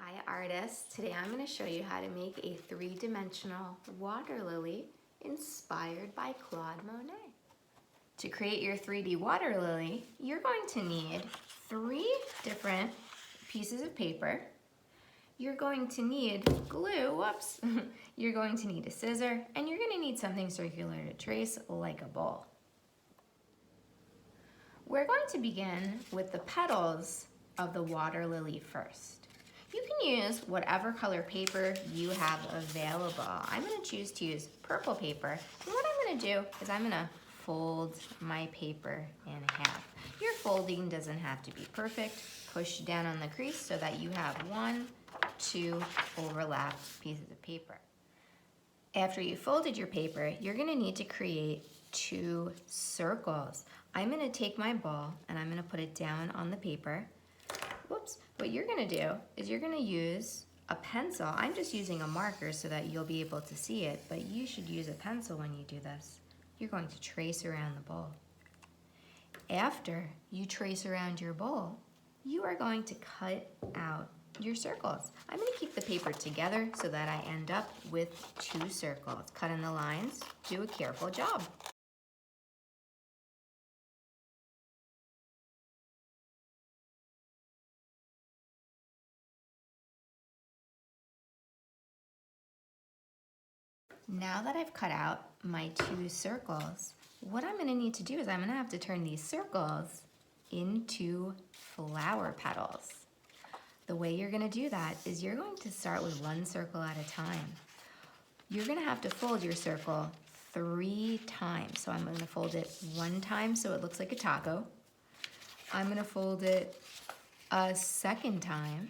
Hi artists, today I'm going to show you how to make a three-dimensional water lily inspired by Claude Monet. To create your 3D water lily, you're going to need 3 different pieces of paper. You're going to need glue, whoops, you're going to need a scissor, and you're going to need something circular to trace like a bowl. We're going to begin with the petals of the water lily first. You can use whatever color paper you have available. I'm going to choose to use purple paper. And what I'm going to do is I'm going to fold my paper in half. Your folding doesn't have to be perfect. Push down on the crease so that you have 1, 2 overlap pieces of paper. After you folded your paper, you're going to need to create 2 circles. I'm going to take my ball and I'm going to put it down on the paper. Whoops. What you're going to do is you're going to use a pencil. I'm just using a marker so that you'll be able to see it, but you should use a pencil when you do this. You're going to trace around the bowl. After you trace around your bowl, you are going to cut out your circles. I'm going to keep the paper together so that I end up with 2 circles. Cut in the lines. Do a careful job. Now that I've cut out my 2 circles, what I'm going to need to do is I'm going to have to turn these circles into flower petals. The way you're going to do that is you're going to start with 1 circle at a time. You're going to have to fold your circle 3 times. So I'm going to fold it 1 time so it looks like a taco. I'm going to fold it a 2nd time.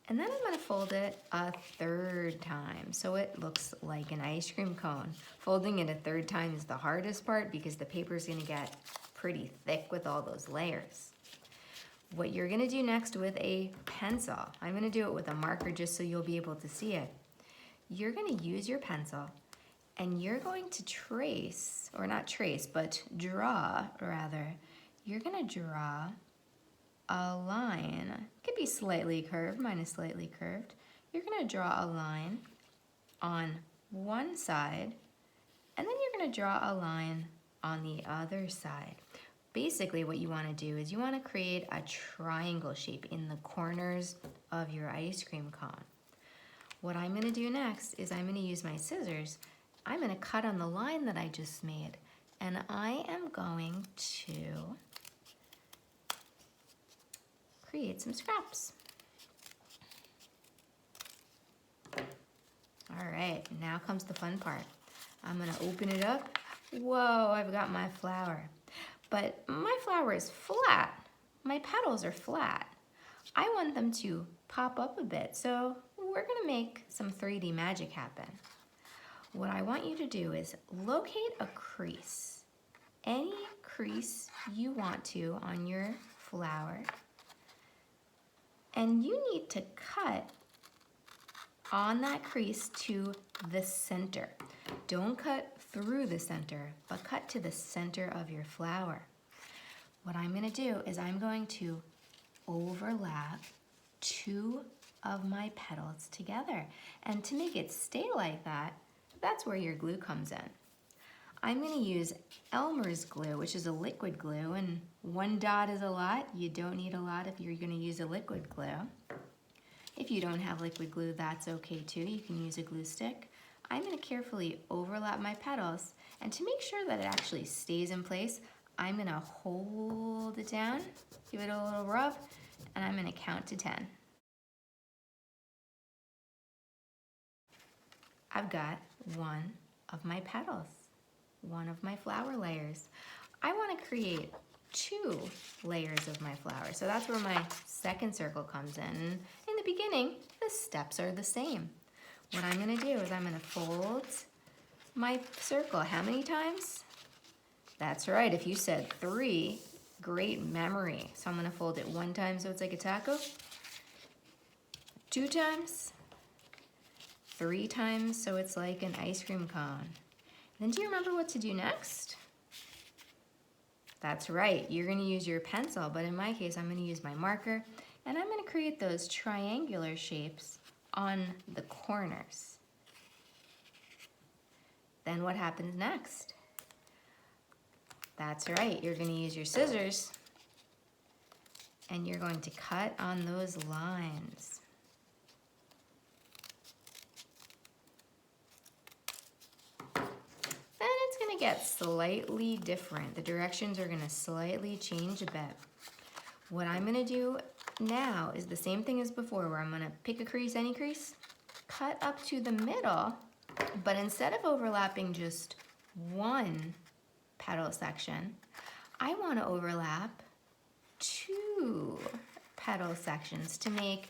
And then I'm going to fold it a 3rd time so it looks like an ice cream cone. Folding it a 3rd time is the hardest part because the paper is going to get pretty thick with all those layers. What you're going to do next with a pencil, I'm going to do it with a marker just so you'll be able to see it. You're going to use your pencil and you're going to trace, or not trace, but draw rather. You're going to draw a line. It could be slightly curved, mine is slightly curved. You're going to draw a line on one side, and then you're going to draw a line on the other side. Basically what you want to do is you want to create a triangle shape in the corners of your ice cream cone. What I'm going to do next is I'm going to use my scissors. I'm going to cut on the line that I just made, and I am going to create some scraps. All right, now comes the fun part. I'm gonna open it up. Whoa, I've got my flower. But my flower is flat. My petals are flat. I want them to pop up a bit, so we're gonna make some 3D magic happen. What I want you to do is locate a crease. Any crease you want to on your flower. And you need to cut on that crease to the center. Don't cut through the center, but cut to the center of your flower. What I'm going to do is I'm going to overlap 2 of my petals together. And to make it stay like that, that's where your glue comes in. I'm going to use Elmer's glue, which is a liquid glue, and 1 dot is a lot. You don't need a lot if you're going to use a liquid glue. If you don't have liquid glue, that's okay too. You can use a glue stick. I'm going to carefully overlap my petals, and to make sure that it actually stays in place, I'm going to hold it down, give it a little rub, and I'm going to count to 10. I've got 1 of my petals. 1 of my flower layers. I want to create 2 layers of my flower. So that's where my 2nd circle comes in. In the beginning, the steps are the same. What I'm going to do is I'm going to fold my circle. How many times? That's right. If you said 3, great memory. So I'm going to fold it 1 time so it's like a taco. 2 times. 3 times so it's like an ice cream cone. Then do you remember what to do next? That's right, you're going to use your pencil, but in my case, I'm going to use my marker. And I'm gonna create those triangular shapes on the corners. Then what happens next? That's right, you're gonna use your scissors and you're going to cut on those lines. Then it's gonna get slightly different. The directions are gonna slightly change a bit. What I'm gonna do now is the same thing as before, where I'm gonna pick a crease, any crease, cut up to the middle, but instead of overlapping just one petal section, I wanna overlap 2 petal sections to make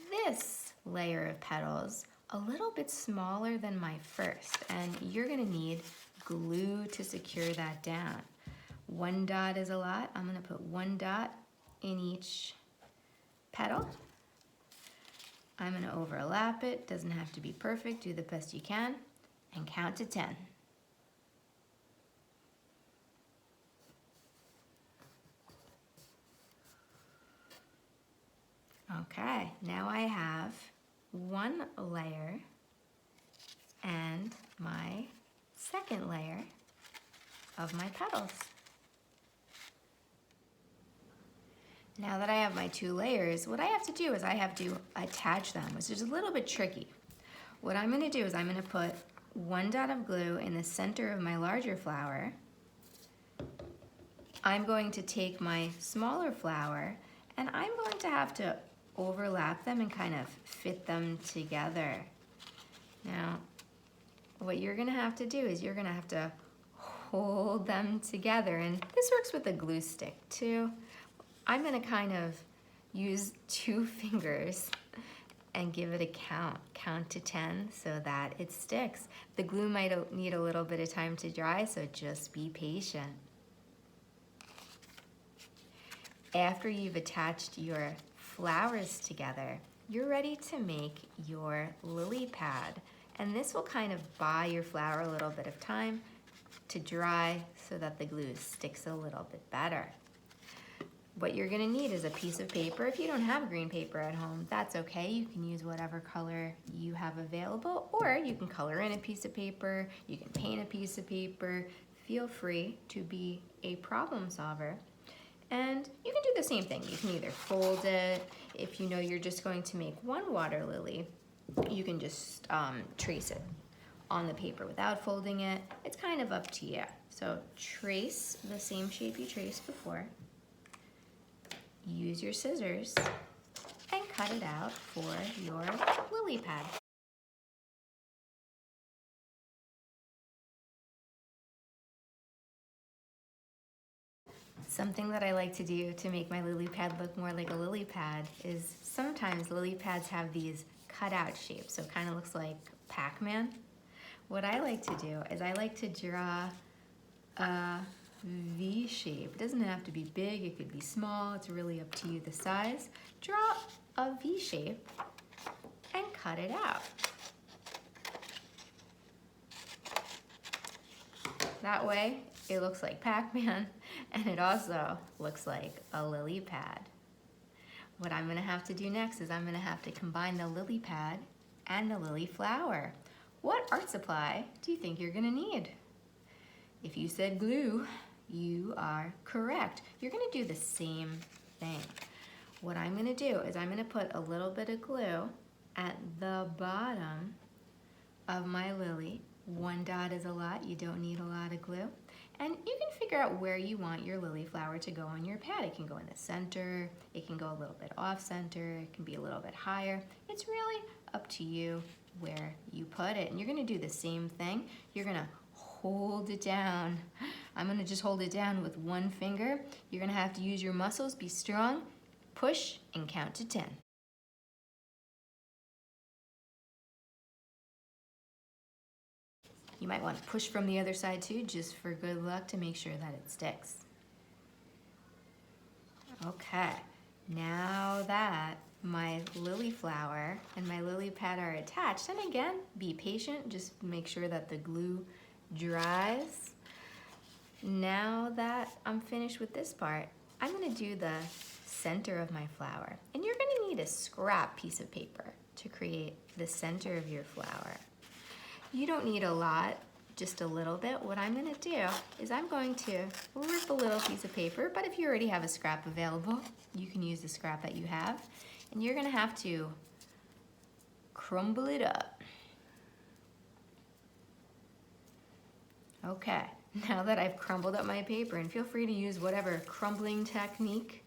this layer of petals a little bit smaller than my first, and you're gonna need glue to secure that down. 1 dot is a lot. I'm gonna put 1 dot in each petal. I'm gonna overlap it. Doesn't have to be perfect. Do the best you can and count to 10. Okay, now I have 1 layer and my second layer of my petals. Now that I have my 2 layers, what I have to do is I have to attach them, which is a little bit tricky. What I'm gonna do is I'm gonna put 1 dot of glue in the center of my larger flower. I'm going to take my smaller flower and I'm going to have to overlap them and kind of fit them together. Now, what you're gonna have to do is you're gonna have to hold them together, and this works with a glue stick too. I'm gonna kind of use 2 fingers and give it a count to 10 so that it sticks. The glue might need a little bit of time to dry, so just be patient. After you've attached your flowers together, you're ready to make your lily pad. And this will kind of buy your flower a little bit of time to dry so that the glue sticks a little bit better. What you're gonna need is a piece of paper. If you don't have green paper at home, that's okay. You can use whatever color you have available, or you can color in a piece of paper, you can paint a piece of paper. Feel free to be a problem solver. And you can do the same thing. You can either fold it. If you know you're just going to make 1 water lily, you can just trace it on the paper without folding it. It's kind of up to you. So trace the same shape you traced before. Use your scissors and cut it out for your lily pad. Something that I like to do to make my lily pad look more like a lily pad is sometimes lily pads have these cutout shapes, so it kind of looks like Pac-Man. What I like to do is I like to draw a V shape. It doesn't have to be big, it could be small, it's really up to you the size. Draw a V shape and cut it out. That way, it looks like Pac-Man, and it also looks like a lily pad. What I'm gonna have to do next is I'm gonna have to combine the lily pad and the lily flower. What art supply do you think you're gonna need? If you said glue, you are correct. You're gonna do the same thing. What I'm gonna do is I'm gonna put a little bit of glue at the bottom of my lily. 1 dot is a lot, you don't need a lot of glue. And you can figure out where you want your lily flower to go on your pad. It can go in the center, it can go a little bit off center, it can be a little bit higher. It's really up to you where you put it. And you're gonna do the same thing. You're gonna hold it down. I'm gonna just hold it down with 1 finger. You're gonna have to use your muscles, be strong, push, and count to 10. You might want to push from the other side too, just for good luck to make sure that it sticks. Okay, now that my lily flower and my lily pad are attached, and again, be patient, just make sure that the glue dries. Now that I'm finished with this part, I'm gonna do the center of my flower. And you're gonna need a scrap piece of paper to create the center of your flower. You don't need a lot, just a little bit. What I'm gonna do is I'm going to rip a little piece of paper, but if you already have a scrap available, you can use the scrap that you have, and you're gonna have to crumble it up. Okay, now that I've crumbled up my paper, and feel free to use whatever crumbling technique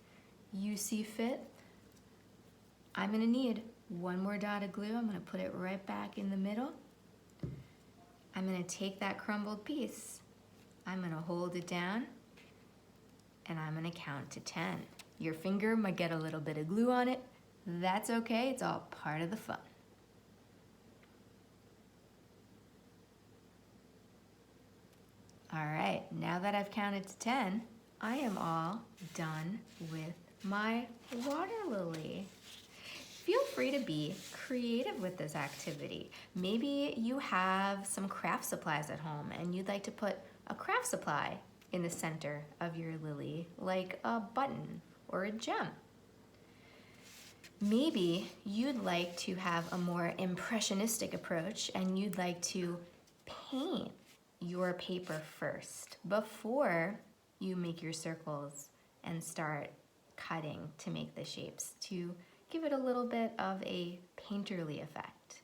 you see fit, I'm gonna need one more dot of glue. I'm gonna put it right back in the middle. I'm gonna take that crumbled piece, I'm gonna hold it down, and I'm gonna count to 10. Your finger might get a little bit of glue on it. That's okay, it's all part of the fun. All right, now that I've counted to 10, I am all done with my water lily. Feel free to be creative with this activity. Maybe you have some craft supplies at home and you'd like to put a craft supply in the center of your lily, like a button or a gem. Maybe you'd like to have a more impressionistic approach and you'd like to paint your paper first before you make your circles and start cutting to make the shapes, to give it a little bit of a painterly effect.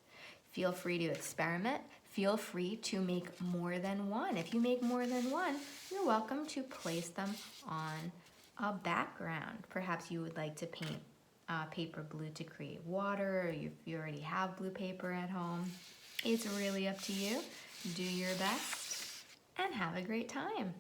Feel free to experiment. Feel free to make more than one. If you make more than one, you're welcome to place them on a background. Perhaps you would like to paint paper blue to create water, or if you already have blue paper at home. It's really up to you. Do your best and have a great time.